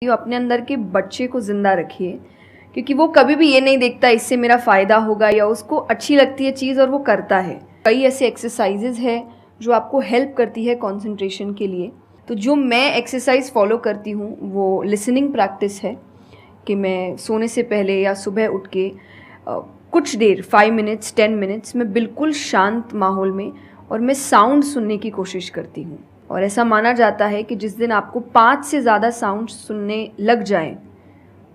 अपने अंदर के बच्चे को ज़िंदा रखिए, क्योंकि वो कभी भी ये नहीं देखता इससे मेरा फ़ायदा होगा, या उसको अच्छी लगती है चीज़ और वो करता है। कई ऐसे एक्सरसाइजेज़ है जो आपको हेल्प करती है कंसंट्रेशन के लिए। तो जो मैं एक्सरसाइज फॉलो करती हूँ वो लिसनिंग प्रैक्टिस है, कि मैं सोने से पहले या सुबह उठ के कुछ देर 5 मिनट्स 10 मिनट्स मैं बिल्कुल शांत माहौल में और मैं साउंड सुनने की कोशिश करती हूँ। और ऐसा माना जाता है कि जिस दिन आपको 5 से ज़्यादा साउंड सुनने लग जाएं,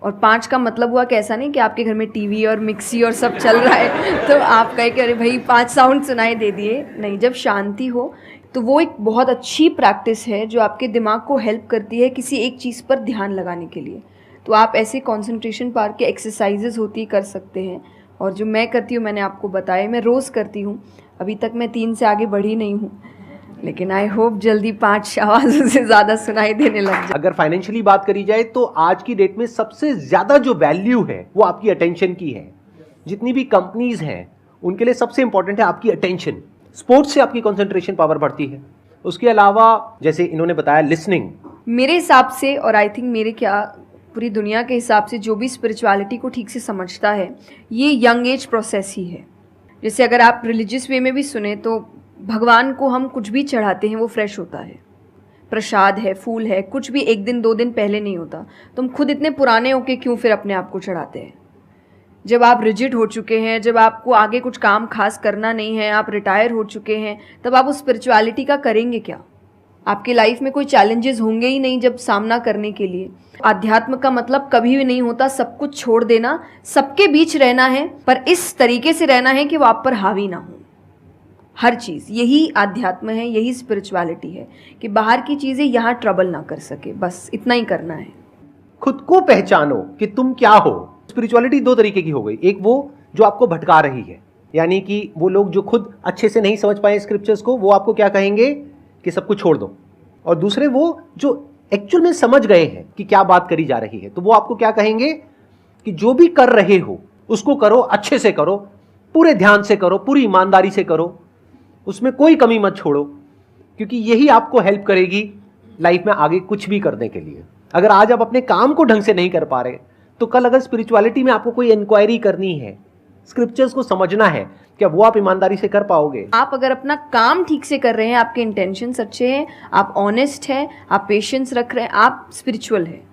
और 5 का मतलब हुआ कि ऐसा नहीं कि आपके घर में टीवी और मिक्सी और सब चल रहा है तो आप कहे कि अरे भाई 5 साउंड सुनाई दे दिए, नहीं। जब शांति हो तो वो एक बहुत अच्छी प्रैक्टिस है जो आपके दिमाग को हेल्प करती है किसी एक चीज़ पर ध्यान लगाने के लिए। तो आप ऐसे कंसंट्रेशन पार्क के एक्सरसाइजेज होती कर सकते हैं, और जो मैं करती हूँ मैंने आपको बताया, मैं रोज़ करती हूँ। अभी तक मैं 3 से आगे बढ़ी नहीं हूँ, लेकिन आई होप जल्दी 5 आवाज़ों से ज़्यादा सुनाई देने लग जाए। अगर फाइनेंशियली बात करी जाए तो आज की डेट में सबसे ज़्यादा जो वैल्यू है वो आपकी अटेंशन की है। जितनी भी कंपनीज हैं उनके लिए सबसे इंपॉर्टेंट है आपकी अटेंशन। स्पोर्ट्स से आपकी कंसंट्रेशन पावर बढ़ती है। उसके अलावा जैसे इन्होंने बताया लिसनिंग, मेरे हिसाब से, और आई थिंक मेरे क्या पूरी दुनिया के हिसाब से, जो भी स्पिरिचुअलिटी को ठीक से समझता है ये यंग एज प्रोसेस ही है। जैसे अगर आप रिलीजियस वे में भी सुने तो भगवान को हम कुछ भी चढ़ाते हैं वो फ्रेश होता है, प्रसाद है, फूल है, कुछ भी 1 दिन 2 दिन पहले नहीं होता। तुम खुद इतने पुराने होके क्यों फिर अपने आप को चढ़ाते हैं? जब आप रिजिड हो चुके हैं, जब आपको आगे कुछ काम खास करना नहीं है, आप रिटायर हो चुके हैं, तब आप उस स्पिरिचुअलिटी का करेंगे क्या? आपकी लाइफ में कोई चैलेंजेस होंगे ही नहीं जब सामना करने के लिए। आध्यात्म का मतलब कभी भी नहीं होता सब कुछ छोड़ देना, सबके बीच रहना है, पर इस तरीके से रहना है कि वो आप पर हावी ना हो। हर चीज़, यही आध्यात्म है, यही स्पिरिचुअलिटी है, कि बाहर की चीज़ें यहाँ ट्रबल ना कर सके, बस इतना ही करना है। खुद को पहचानो कि तुम क्या हो। स्पिरिचुअलिटी 2 तरीके की हो गई। एक वो जो आपको भटका रही है, यानी कि वो लोग जो खुद अच्छे से नहीं समझ पाए स्क्रिप्चर्स को, वो आपको क्या कहेंगे कि सब कुछ छोड़ दो। और दूसरे वो जो एक्चुअल में समझ गए हैं कि क्या बात करी जा रही है, तो वो आपको क्या कहेंगे कि जो भी कर रहे हो उसको करो, अच्छे से करो, पूरे ध्यान से करो, पूरी ईमानदारी से करो, उसमें कोई कमी मत छोड़ो, क्योंकि यही आपको हेल्प करेगी लाइफ में आगे कुछ भी करने के लिए। अगर आज आप अपने काम को ढंग से नहीं कर पा रहे तो कल अगर स्पिरिचुअलिटी में आपको कोई इंक्वायरी करनी है, स्क्रिप्चर्स को समझना है, क्या वो आप ईमानदारी से कर पाओगे? आप अगर अपना काम ठीक से कर रहे हैं, आपके इंटेंशंस अच्छे हैं, आप ऑनेस्ट हैं, आप पेशेंस रख रहे हैं, आप स्पिरिचुअल हैं।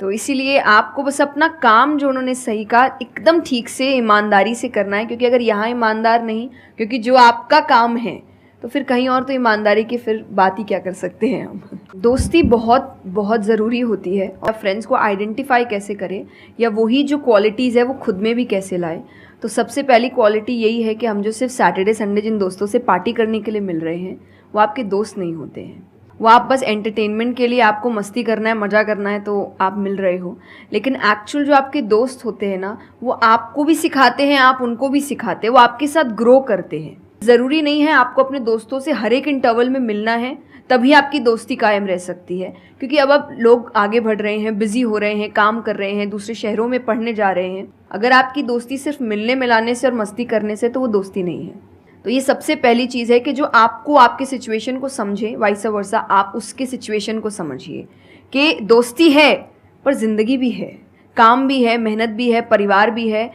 तो इसीलिए आपको बस अपना काम, जो उन्होंने सही कहा, एकदम ठीक से ईमानदारी से करना है। क्योंकि अगर यहाँ ईमानदार नहीं, क्योंकि जो आपका काम है, तो फिर कहीं और तो ईमानदारी की फिर बात ही क्या कर सकते हैं हम। दोस्ती बहुत बहुत ज़रूरी होती है, और फ्रेंड्स को आइडेंटिफाई कैसे करें, या वही जो क्वालिटीज़ है वो खुद में भी कैसे लाए। तो सबसे पहली क्वालिटी यही है कि हम जो सिर्फ सैटरडे संडे जिन दोस्तों से पार्टी करने के लिए मिल रहे हैं वो आपके दोस्त नहीं होते हैं। वो आप बस एंटरटेनमेंट के लिए, आपको मस्ती करना है, मज़ा करना है तो आप मिल रहे हो। लेकिन एक्चुअल जो आपके दोस्त होते हैं ना, वो आपको भी सिखाते हैं, आप उनको भी सिखाते हैं, वो आपके साथ ग्रो करते हैं। ज़रूरी नहीं है आपको अपने दोस्तों से हर एक इंटरवल में मिलना है तभी आपकी दोस्ती कायम रह सकती है। क्योंकि अब लोग आगे बढ़ रहे हैं, बिजी हो रहे हैं, काम कर रहे हैं, दूसरे शहरों में पढ़ने जा रहे हैं। अगर आपकी दोस्ती सिर्फ मिलने मिलाने से और मस्ती करने से, तो वो दोस्ती नहीं है। तो ये सबसे पहली चीज़ है कि जो आपको, आपके सिचुएशन को समझे, वाइस वर्सा आप उसके सिचुएशन को समझिए कि दोस्ती है पर ज़िंदगी भी है, काम भी है, मेहनत भी है, परिवार भी है।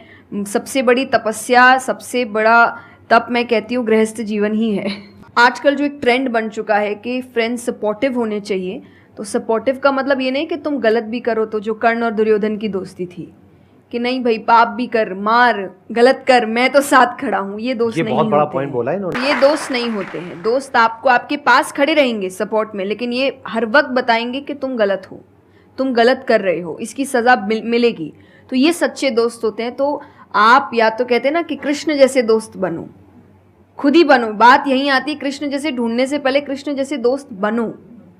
सबसे बड़ी तपस्या, सबसे बड़ा तप मैं कहती हूँ गृहस्थ जीवन ही है। आजकल जो एक ट्रेंड बन चुका है कि फ्रेंड्स सपोर्टिव होने चाहिए, तो सपोर्टिव का मतलब ये नहीं कि तुम गलत भी करो, तो जो कर्ण और दुर्योधन की दोस्ती थी कि नहीं भाई पाप भी कर, मार, गलत कर, मैं तो साथ खड़ा हूँ, ये दोस्त नहीं होते। बहुत बड़ा पॉइंट बोला है इन्होंने। ये दोस्त नहीं होते हैं। दोस्त आपको आपके पास खड़े रहेंगे सपोर्ट में, लेकिन ये हर वक्त बताएंगे कि तुम गलत हो, तुम गलत कर रहे हो, इसकी सजा मिलेगी। तो ये सच्चे दोस्त होते हैं। तो आप या तो कहते हैं ना कि कृष्ण जैसे दोस्त बनो, खुद ही बनो। बात यहीं आती है, कृष्ण जैसे ढूंढने से पहले कृष्ण जैसे दोस्त बनो।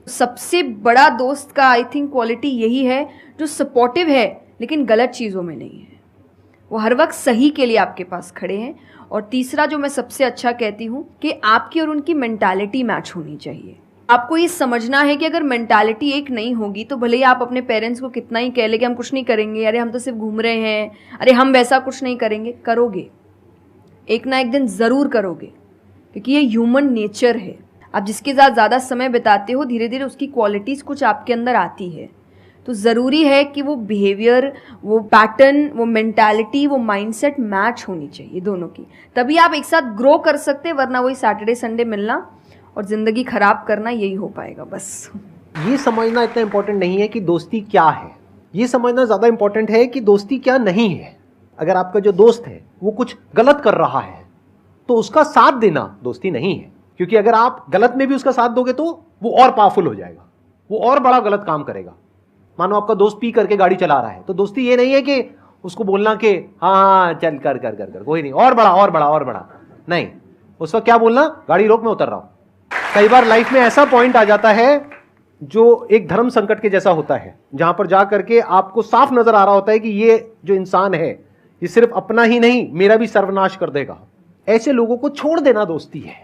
सबसे बड़ा दोस्त का आई थिंक क्वालिटी यही है, जो सपोर्टिव है लेकिन गलत चीज़ों में नहीं है, वो हर वक्त सही के लिए आपके पास खड़े हैं। और तीसरा जो मैं सबसे अच्छा कहती हूँ कि आपकी और उनकी मेंटालिटी मैच होनी चाहिए। आपको ये समझना है कि अगर मेंटालिटी एक नहीं होगी तो भले ही आप अपने पेरेंट्स को कितना ही कह ले कि हम कुछ नहीं करेंगे, अरे हम तो सिर्फ घूम रहे हैं, अरे हम वैसा कुछ नहीं करेंगे, करोगे, एक ना एक दिन ज़रूर करोगे, क्योंकि ये ह्यूमन नेचर है। आप जिसके साथ ज़्यादा समय बिताते हो, धीरे धीरे उसकी क्वालिटीज़ कुछ आपके अंदर आती है। तो ज़रूरी है कि वो बिहेवियर, वो पैटर्न, वो मेंटालिटी, वो माइंडसेट मैच होनी चाहिए दोनों की, तभी आप एक साथ ग्रो कर सकते हैं। वरना वही सैटरडे संडे मिलना और ज़िंदगी ख़राब करना, यही हो पाएगा बस। ये समझना इतना इंपॉर्टेंट नहीं है कि दोस्ती क्या है, ये समझना ज़्यादा इंपॉर्टेंट है कि दोस्ती क्या नहीं है। अगर आपका जो दोस्त है वो कुछ गलत कर रहा है तो उसका साथ देना दोस्ती नहीं है, क्योंकि अगर आप गलत में भी उसका साथ दोगे तो वो और पावरफुल हो जाएगा, वो और बड़ा गलत काम करेगा। मानो आपका दोस्त पी करके गाड़ी चला रहा है, तो दोस्ती ये नहीं है कि उसको बोलना कि हाँ चल कर कर कर कर कोई नहीं, और बड़ा और बड़ा और बड़ा नहीं। उस वक्त क्या बोलना, गाड़ी रोक, मैं उतर रहा हूं। कई बार लाइफ में ऐसा पॉइंट आ जाता है जो एक धर्म संकट के जैसा होता है, जहां पर जा करके आपको साफ नजर आ रहा होता है कि ये जो इंसान है ये सिर्फ अपना ही नहीं मेरा भी सर्वनाश कर देगा। ऐसे लोगों को छोड़ देना दोस्ती है।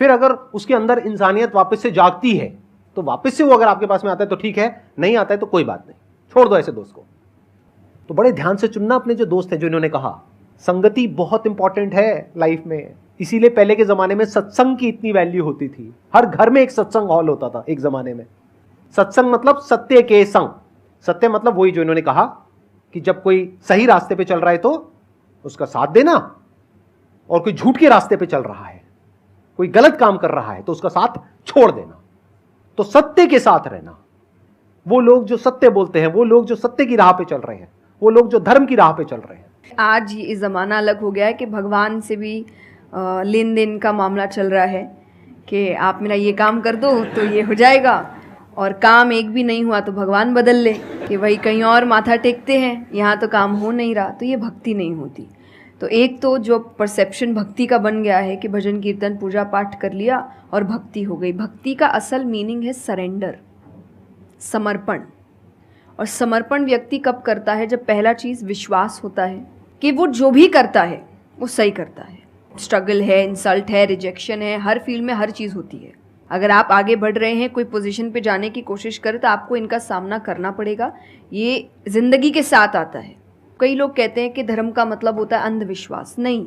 फिर अगर उसके अंदर इंसानियत वापस से जागती है तो वापस से वो अगर आपके पास में आता है तो ठीक है, नहीं आता है तो कोई बात नहीं, छोड़ दो ऐसे दोस्त को। तो बड़े ध्यान से चुनना अपने जो दोस्त है। जो इन्होंने कहा, संगति बहुत इंपॉर्टेंट है लाइफ में। इसीलिए पहले के जमाने में सत्संग की इतनी वैल्यू होती थी। हर घर में एक सत्संग हॉल होता था एक जमाने में। सत्संग मतलब सत्य के संग। सत्य मतलब वही जो इन्होंने कहा कि जब कोई सही रास्ते पे चल रहा है तो उसका साथ देना, और कोई झूठ के रास्ते पे चल रहा है, कोई गलत काम कर रहा है तो उसका साथ छोड़ देना। तो सत्य के साथ रहना, वो लोग जो सत्य बोलते हैं, वो लोग जो सत्य की राह पे चल रहे हैं, वो लोग जो धर्म की राह पे चल रहे हैं। आज ये ज़माना अलग हो गया है कि भगवान से भी लेन देन का मामला चल रहा है कि आप मेरा ये काम कर दो तो ये हो जाएगा, और काम एक भी नहीं हुआ तो भगवान बदल ले, कि भाई कहीं और माथा टेकते हैं, यहाँ तो काम हो नहीं रहा। तो ये भक्ति नहीं होती। तो एक तो जो परसेप्शन भक्ति का बन गया है कि भजन कीर्तन पूजा पाठ कर लिया और भक्ति हो गई। भक्ति का असल मीनिंग है सरेंडर, समर्पण। और समर्पण व्यक्ति कब करता है, जब पहला चीज़ विश्वास होता है कि वो जो भी करता है वो सही करता है। स्ट्रगल है, इंसल्ट है, रिजेक्शन है, हर फील्ड में हर चीज़ होती है। अगर आप आगे बढ़ रहे हैं, कोई पोजीशन पे जाने की कोशिश करें तो आपको इनका सामना करना पड़ेगा। ये ज़िंदगी के साथ आता है। कई लोग कहते हैं कि धर्म का मतलब होता है अंधविश्वास। नहीं,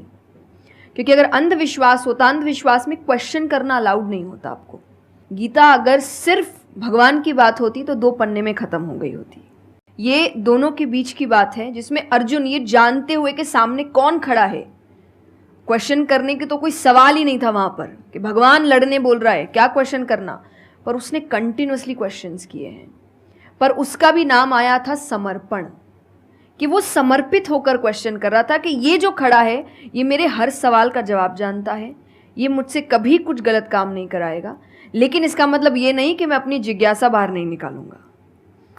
क्योंकि अगर अंधविश्वास होता, अंधविश्वास में क्वेश्चन करना अलाउड नहीं होता आपको। गीता अगर सिर्फ भगवान की बात होती तो 2 पन्ने में ख़त्म हो गई होती। ये दोनों के बीच की बात है, जिसमें अर्जुन ये जानते हुए कि सामने कौन खड़ा है, क्वेश्चन करने की तो कोई सवाल ही नहीं था वहाँ पर कि भगवान लड़ने बोल रहा है, क्या क्वेश्चन करना। पर उसने कंटिन्यूसली क्वेश्चंस किए हैं। पर उसका भी नाम आया था समर्पण, कि वो समर्पित होकर क्वेश्चन कर रहा था कि ये जो खड़ा है ये मेरे हर सवाल का जवाब जानता है, ये मुझसे कभी कुछ गलत काम नहीं कराएगा। लेकिन इसका मतलब ये नहीं कि मैं अपनी जिज्ञासा बाहर नहीं निकालूंगा,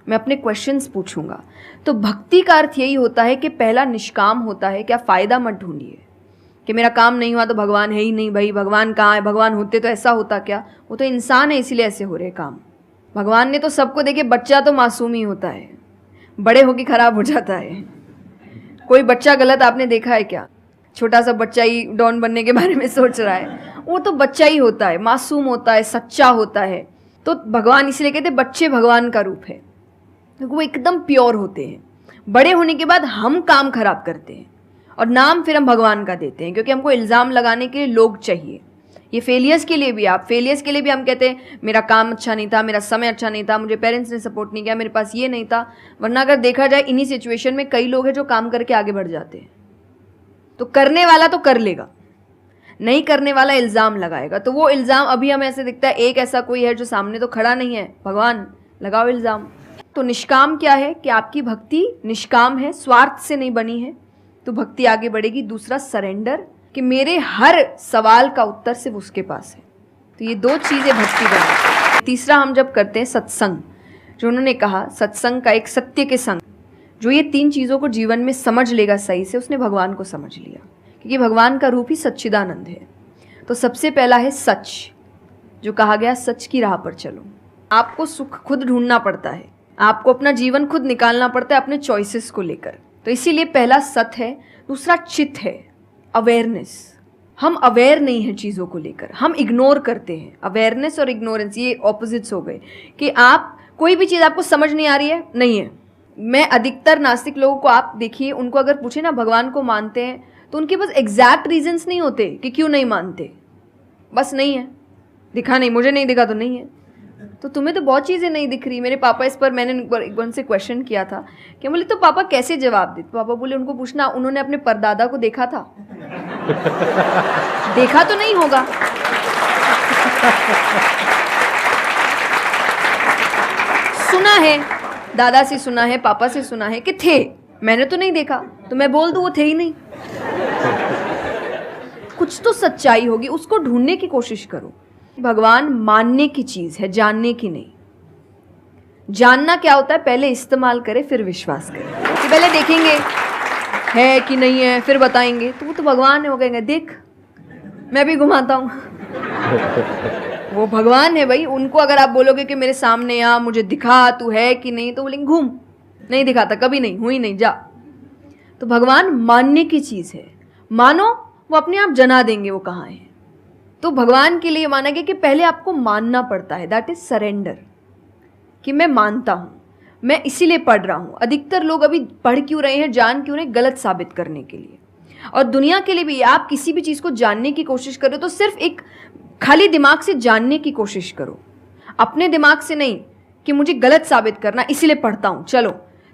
मैं अपने क्वेश्चंस पूछूंगा। तो भक्ति का अर्थ यही होता है कि पहला निष्काम होता है। क्या फ़ायदा मत ढूंढिए कि मेरा काम नहीं हुआ तो भगवान है ही नहीं। भाई भगवान कहाँ है, भगवान होते तो ऐसा होता क्या। वो तो इंसान है इसीलिए ऐसे हो रहे काम। भगवान ने तो सबको देखे, बच्चा तो मासूम ही होता है, बड़े होके खराब हो जाता है। कोई बच्चा गलत आपने देखा है क्या? छोटा सा बच्चा ही डॉन बनने के बारे में सोच रहा है, वो तो बच्चा ही होता है, मासूम होता है, सच्चा होता है। तो भगवान इसलिए कहते हैं बच्चे भगवान का रूप है, क्योंकि वो एकदम प्योर होते हैं। बड़े होने के बाद हम काम खराब करते हैं और नाम फिर हम भगवान का देते हैं, क्योंकि हमको इल्ज़ाम लगाने के लिए लोग चाहिए। ये फेलियर्स के लिए भी, आप फेलियर्स के लिए भी हम कहते हैं मेरा काम अच्छा नहीं था, मेरा समय अच्छा नहीं था, मुझे पेरेंट्स ने सपोर्ट नहीं किया, मेरे पास ये नहीं था। वरना अगर देखा जाए इन्हीं सिचुएशन में कई लोग हैं जो काम करके आगे बढ़ जाते हैं। तो करने वाला तो कर लेगा, नहीं करने वाला इल्ज़ाम लगाएगा। तो वो इल्ज़ाम अभी हमें ऐसे दिखता है एक ऐसा कोई है जो सामने तो खड़ा नहीं है, भगवान लगाओ इल्ज़ाम। तो निष्काम क्या है कि आपकी भक्ति निष्काम है, स्वार्थ से नहीं बनी है, तो भक्ति आगे बढ़ेगी। दूसरा सरेंडर, कि मेरे हर सवाल का उत्तर सिर्फ उसके पास है। तो ये 2 चीज़ें भक्ति बनाती। तीसरा हम जब करते हैं सत्संग, जो उन्होंने कहा सत्संग का एक सत्य के संग, जो ये 3 चीज़ों को जीवन में समझ लेगा सही से, उसने भगवान को समझ लिया, क्योंकि भगवान का रूप ही सच्चिदानंद है। तो सबसे पहला है सच, जो कहा गया सच की राह पर चलो। आपको सुख खुद ढूंढना पड़ता है, आपको अपना जीवन खुद निकालना पड़ता है अपने चॉइसेस को लेकर। तो इसीलिए पहला सत है। दूसरा चित है, अवेयरनेस। हम अवेयर नहीं हैं चीज़ों को लेकर, हम इग्नोर करते हैं। अवेयरनेस और इग्नोरेंस ये ऑपोजिट्स हो गए, कि आप कोई भी चीज़ आपको समझ नहीं आ रही है, नहीं है। मैं अधिकतर नास्तिक लोगों को आप देखिए, उनको अगर पूछे ना भगवान को मानते हैं, तो उनके पास एग्जैक्ट रीजंस नहीं होते कि क्यों नहीं मानते। बस नहीं है, दिखा नहीं, मुझे नहीं दिखा तो नहीं है। तो तुम्हें तो बहुत चीज़ें नहीं दिख रही। मेरे पापा इस पर मैंने एक बार उनसे क्वेश्चन किया था कि बोले तो पापा कैसे जवाब देते? पापा बोले उनको पूछना उन्होंने अपने परदादा को देखा था। देखा तो नहीं होगा। सुना है, दादा से सुना है, पापा से सुना है कि थे, मैंने तो नहीं देखा, तो मैं बोल दूं वो थे ही नहीं। कुछ तो सच्चाई होगी, उसको ढूंढने की कोशिश करो। भगवान मानने की चीज है, जानने की नहीं। जानना क्या होता है? पहले इस्तेमाल करें फिर विश्वास करें। कि पहले देखेंगे है कि नहीं है फिर बताएंगे, तो वो तो भगवान है, वो कहेंगे देख मैं भी घुमाता हूं। वो भगवान है भाई। उनको अगर आप बोलोगे कि मेरे सामने आ, मुझे दिखा तू है कि नहीं, तो बोलेंगे घूम, नहीं दिखाता, कभी नहीं हुई, नहीं जा। तो भगवान मानने की चीज है, मानो वो अपने आप जना देंगे वो कहाँ है। तो भगवान के लिए माना गया कि पहले आपको मानना पड़ता है, दैट इज सरेंडर, कि मैं मानता हूं, मैं इसीलिए पढ़ रहा हूं। अधिकतर लोग अभी पढ़ क्यों रहे हैं, जान क्यों रहे हैं? गलत साबित करने के लिए। और दुनिया के लिए भी आप किसी भी चीज को जानने की कोशिश करो तो सिर्फ एक खाली दिमाग से जानने की कोशिश करो, अपने दिमाग से नहीं कि मुझे गलत साबित करना इसीलिए पढ़ता हूं चलो।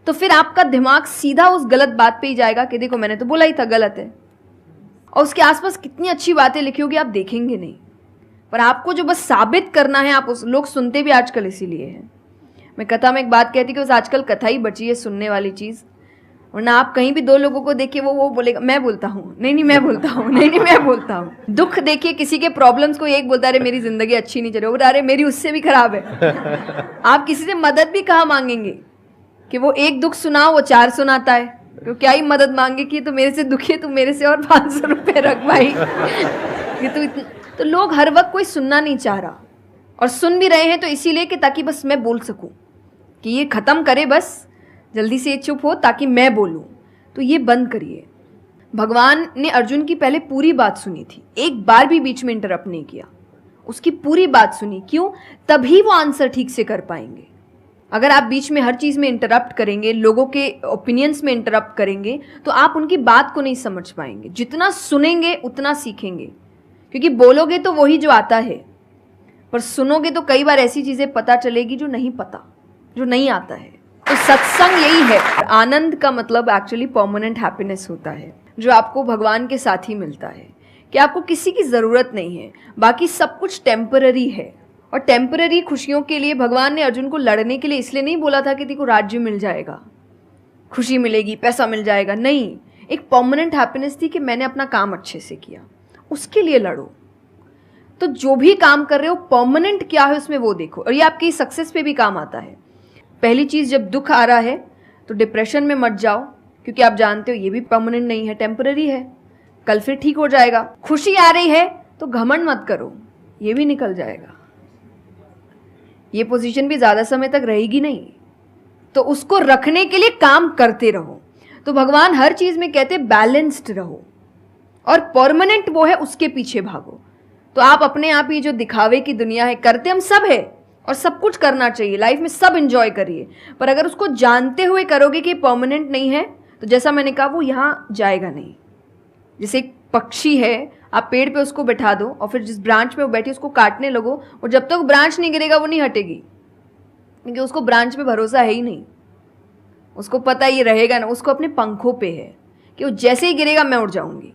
तो फिर आपका दिमाग सीधा उस गलत बात पे ही जाएगा कि देखो मैंने तो बोला ही था गलत है। और उसके आसपास कितनी अच्छी बातें लिखी होगी आप देखेंगे नहीं, पर आपको जो बस साबित करना है, आप उस लोग सुनते भी आजकल इसीलिए हैं। मैं कथा में एक बात कहती कि बस आजकल कथा ही बची है सुनने वाली चीज़, वरना आप कहीं भी दो लोगों को देखिए वो बोलेगा मैं बोलता हूँ, नहीं मैं बोलता हूँ, नहीं मैं बोलता हूँ। दुख देखिए किसी के, प्रॉब्लम्स को एक बोलता है अरे मेरी जिंदगी अच्छी नहीं चल रही, अरे मेरी उससे भी खराब है। आप किसी से मदद भी कहाँ मांगेंगे कि वो एक दुख सुनाओ वो 4 सुनाता है, तो क्या ही मदद मांगे कि तो मेरे से दुखी है, तो मेरे से और 500 रुपये रख भाई। ये तो इतना, तो लोग हर वक्त कोई सुनना नहीं चाह रहा, और सुन भी रहे हैं तो इसीलिए कि ताकि बस मैं बोल सकूं, कि ये खत्म करे बस जल्दी से, ये चुप हो ताकि मैं बोलूं। तो ये बंद करिए। भगवान ने अर्जुन की पहले पूरी बात सुनी थी, एक बार भी बीच में इंटरप्ट नहीं किया, उसकी पूरी बात सुनी। क्यों? तभी वो आंसर ठीक से कर पाएंगे। अगर आप बीच में हर चीज़ में इंटरप्ट करेंगे, लोगों के ओपिनियंस में इंटरप्ट करेंगे, तो आप उनकी बात को नहीं समझ पाएंगे। जितना सुनेंगे उतना सीखेंगे, क्योंकि बोलोगे तो वही जो आता है, पर सुनोगे तो कई बार ऐसी चीज़ें पता चलेगी जो नहीं पता, जो नहीं आता है। तो सत्संग यही है। आनंद का मतलब एक्चुअली परमानेंट हैप्पीनेस होता है, जो आपको भगवान के साथ ही मिलता है, कि आपको किसी की ज़रूरत नहीं है, बाकी सब कुछ टेम्पररी है। और टेम्पररी खुशियों के लिए भगवान ने अर्जुन को लड़ने के लिए इसलिए नहीं बोला था कि तेरे को राज्य मिल जाएगा, खुशी मिलेगी, पैसा मिल जाएगा, नहीं। एक परमानेंट हैप्पीनेस थी कि मैंने अपना काम अच्छे से किया, उसके लिए लड़ो। तो जो भी काम कर रहे हो परमानेंट क्या है उसमें वो देखो, और ये आपकी सक्सेस पे भी काम आता है। पहली चीज़, जब दुख आ रहा है तो डिप्रेशन में मत जाओ, क्योंकि आप जानते हो ये भी परमानेंट नहीं है, टेम्पररी है, कल फिर ठीक हो जाएगा। खुशी आ रही है तो घमंड मत करो, ये भी निकल जाएगा, ये पोजीशन भी ज़्यादा समय तक रहेगी नहीं, तो उसको रखने के लिए काम करते रहो। तो भगवान हर चीज़ में कहते बैलेंस्ड रहो, और परमानेंट वो है उसके पीछे भागो। तो आप अपने आप ही जो दिखावे की दुनिया है, करते हम सब है और सब कुछ करना चाहिए लाइफ में, सब एंजॉय करिए, पर अगर उसको जानते हुए करोगे कि परमानेंट नहीं है, तो जैसा मैंने कहा वो यहाँ जाएगा नहीं। जैसे एक पक्षी है, आप पेड़ पे उसको बैठा दो और फिर जिस ब्रांच पे वो बैठी उसको काटने लगो, और जब तक ब्रांच नहीं गिरेगा वो नहीं हटेगी, क्योंकि उसको ब्रांच पे भरोसा है ही नहीं। उसको पता ये रहेगा ना, उसको अपने पंखों पे है कि वो जैसे ही गिरेगा मैं उड़ जाऊंगी।